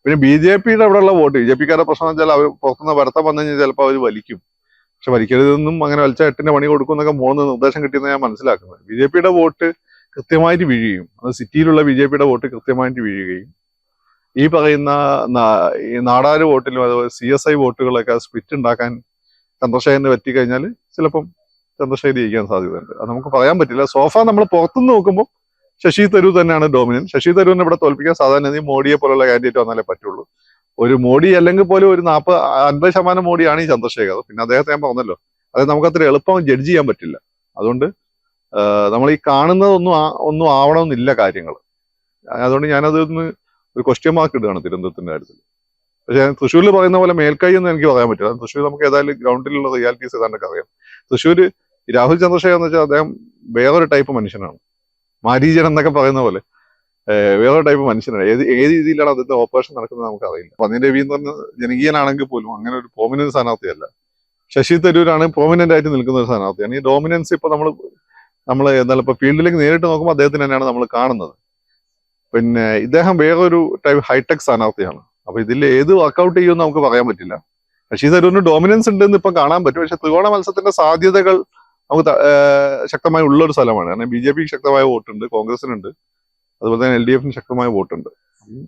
പിന്നെ BJP-യുടെ അവിടെയുള്ള വോട്ട്, BJP-ക്കാരുടെ പ്രശ്നം എന്ന് വെച്ചാൽ അവർ പുറത്തുനിന്ന് വരുത്താൻ വന്നു കഴിഞ്ഞാൽ ചിലപ്പോൾ അവർ വലിക്കും. പക്ഷെ വലിക്കരുതെന്നും അങ്ങനെ വലിച്ച 8-ന്റെ പണി കൊടുക്കും എന്നൊക്കെ മൂന്ന് നിർദ്ദേശം കിട്ടിയെന്ന് ഞാൻ മനസ്സിലാക്കുന്നത്. BJP-യുടെ വോട്ട് കൃത്യമായിട്ട് വീഴുകയും, അത് സിറ്റിയിലുള്ള BJP-യുടെ വോട്ട് കൃത്യമായിട്ട് വീഴുകയും, ഈ പറയുന്ന ഈ നാടാര് വോട്ടിലും അതുപോലെ CSI വോട്ടുകളൊക്കെ സ്പ്ലിറ്റ് ഉണ്ടാക്കാൻ ചന്ദ്രശേഖരന് പറ്റിക്കഴിഞ്ഞാൽ ചിലപ്പം ചന്ദ്രശേഖർ ജയിക്കാൻ സാധ്യതയുണ്ട്. അത് നമുക്ക് പറയാൻ പറ്റില്ല. സോഫ നമ്മൾ പുറത്തുനിന്ന് നോക്കുമ്പോൾ ശശി തരൂർ തന്നെയാണ് ഡോമിനന്റ്. ശശി തരൂരിനെ ഇവിടെ തോൽപ്പിക്കാൻ സാധാരണ മോഡിയെ പോലുള്ള കാൻഡിഡേറ്റ് വന്നാലേ പറ്റുള്ളൂ. ഒരു മോഡി അല്ലെങ്കിൽ പോലും ഒരു 50% മോഡിയാണ് ഈ ചന്ദ്രശേഖർ. പിന്നെ അദ്ദേഹത്തെ ഞാൻ പറഞ്ഞല്ലോ, അത് നമുക്കത്ര എളുപ്പം ജഡ്ജ് ചെയ്യാൻ പറ്റില്ല. അതുകൊണ്ട് നമ്മൾ ഈ കാണുന്നതൊന്നും ആവണമെന്നില്ല കാര്യങ്ങൾ. അതുകൊണ്ട് ഞാനതൊന്ന് ഒരു ക്വസ്റ്റ്യൻ മാർക്ക് ഇടുകയാണ് തിരുവനന്തപുരത്തിന്റെ കാര്യത്തിൽ. പക്ഷെ തൃശ്ശൂരിൽ പറയുന്ന പോലെ മേൽക്കൈ എന്ന് എനിക്ക് പറയാൻ പറ്റില്ല. തൃശ്ശൂർ നമുക്ക് ഏതായാലും ഗ്രൗണ്ടിലുള്ള റിയാലിറ്റീസ് ഏതാണ്ടൊക്കെ അറിയാം. തൃശ്ശൂർ രാഹുൽ ചന്ദ്രശേഖർ എന്ന് വെച്ചാൽ അദ്ദേഹം വേറൊരു ടൈപ്പ് മനുഷ്യനാണ്. മാരീജൻ എന്നൊക്കെ പറയുന്ന പോലെ വേറൊരു ടൈപ്പ് മനുഷ്യനാണ്. ഏത് രീതിയിലാണ് അതിന്റെ ഓപ്പറേഷൻ നടക്കുന്നത് നമുക്കറിയില്ല. പന്നിൻ രവീന്ദ്രൻ ജനകീയനാണെങ്കിൽ പോലും അങ്ങനെ ഒരു പ്രോമിനന്റ് സ്ഥാനാർത്ഥിയല്ല. ശശി തരൂരാണ് പ്രോമിനന്റ് ആയിട്ട് നിൽക്കുന്ന ഒരു സ്ഥാനാർത്ഥിയാണ്. ഈ ഡോമിനൻസ് ഇപ്പൊ നമ്മൾ എന്തായാലും ഇപ്പൊ ഫീൽഡിലേക്ക് നേരിട്ട് നോക്കുമ്പോൾ അദ്ദേഹത്തിന് തന്നെയാണ് നമ്മൾ കാണുന്നത്. പിന്നെ ഇദ്ദേഹം വേറൊരു ടൈപ്പ് ഹൈടെക് സ്ഥാനാർത്ഥിയാണ്. അപ്പൊ ഇതിൽ ഏത് വർക്കൗട്ട് ചെയ്യുമെന്ന് നമുക്ക് പറയാൻ പറ്റില്ല. ശശി തരൂരിന് ഡോമിനൻസ് ഉണ്ടെന്ന് ഇപ്പൊ കാണാൻ പറ്റും. പക്ഷെ ത്രികോണ മത്സരത്തിന്റെ സാധ്യതകൾ നമുക്ക് ശക്തമായി ഉള്ള ഒരു സ്ഥലമാണ്. കാരണം BJP ശക്തമായ വോട്ടുണ്ട്, കോൺഗ്രസിനുണ്ട്, അതുപോലെ തന്നെ LDF-ന് ശക്തമായ വോട്ടുണ്ട്.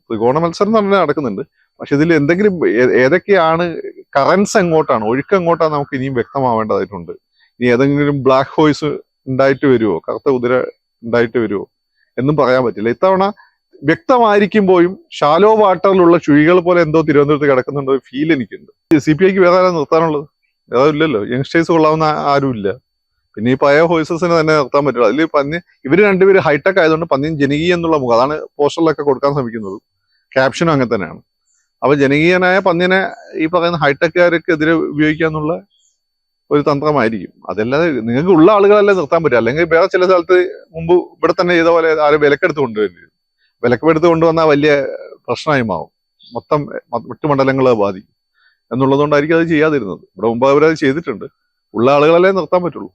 ത്രികോണ മത്സരം തന്നെ നടക്കുന്നുണ്ട്. പക്ഷെ ഇതിൽ എന്തെങ്കിലും ഏതൊക്കെയാണ് കറൻസ് എങ്ങോട്ടാണ്, ഒഴുക്ക് എങ്ങോട്ടാണ് നമുക്ക് ഇനിയും വ്യക്തമാവേണ്ടതായിട്ടുണ്ട്. ഇനി ഏതെങ്കിലും ബ്ലാക്ക് ഹോഴ്സ് ഉണ്ടായിട്ട് വരുമോ, കറുത്ത കുതിര ഉണ്ടായിട്ട് വരുമോ എന്നും പറയാൻ പറ്റില്ല. ഇത്തവണ വ്യക്തമായിരിക്കുമ്പോഴും ഷാലോ വാട്ടറിലുള്ള ചുഴികൾ പോലെ എന്തോ തിരുവനന്തപുരത്ത് കിടക്കുന്നുണ്ട് ഒരു ഫീൽ എനിക്കുണ്ട്. CPIക്ക് വേറെ ആരാ നിർത്താനുള്ളത്? ഏതാ ഇല്ലല്ലോ. യങ്സ്റ്റേഴ്സ് കൊള്ളാവുന്ന ആരുമില്ല. പിന്നെ ഈ പഴയ ഹോഴ്സസിനെ തന്നെ നിർത്താൻ പറ്റില്ല. അതിൽ ഇവര് രണ്ടുപേര് ഹൈടെക് ആയതുകൊണ്ട് പന്നിൻ ജനകീയ എന്നുള്ള മുഖം, അതാണ് പോസ്റ്ററിലൊക്കെ കൊടുക്കാൻ ശ്രമിക്കുന്നത്. ക്യാപ്ഷനും അങ്ങനെ തന്നെയാണ്. അപ്പൊ ജനകീയനായ പന്നിനെ ഈ പറയുന്ന ഹൈടെക്കുകാർക്കെതിരെ ഉപയോഗിക്കാന്നുള്ള ഒരു തന്ത്രമായിരിക്കും. അതല്ലാതെ നിങ്ങൾക്ക് ഉള്ള ആളുകളല്ലേ നിർത്താൻ പറ്റുക. അല്ലെങ്കിൽ വേറെ ചില സ്ഥലത്ത് മുമ്പ് ഇവിടെ തന്നെ ചെയ്ത പോലെ ആരും വിലക്കെടുത്ത് കൊണ്ടുവരും. വിലക്കെടുത്ത് കൊണ്ടുവന്നാൽ വലിയ പ്രശ്നമായി മാറും. മൊത്തം 8 മണ്ഡലങ്ങളെ ബാധിക്കും എന്നുള്ളതുകൊണ്ടായിരിക്കും അത് ചെയ്യാതിരുന്നത്. ഇവിടെ മുമ്പ് അവരത് ചെയ്തിട്ടുണ്ട്. ഉള്ള ആളുകളല്ലേ നിർത്താൻ പറ്റുള്ളൂ.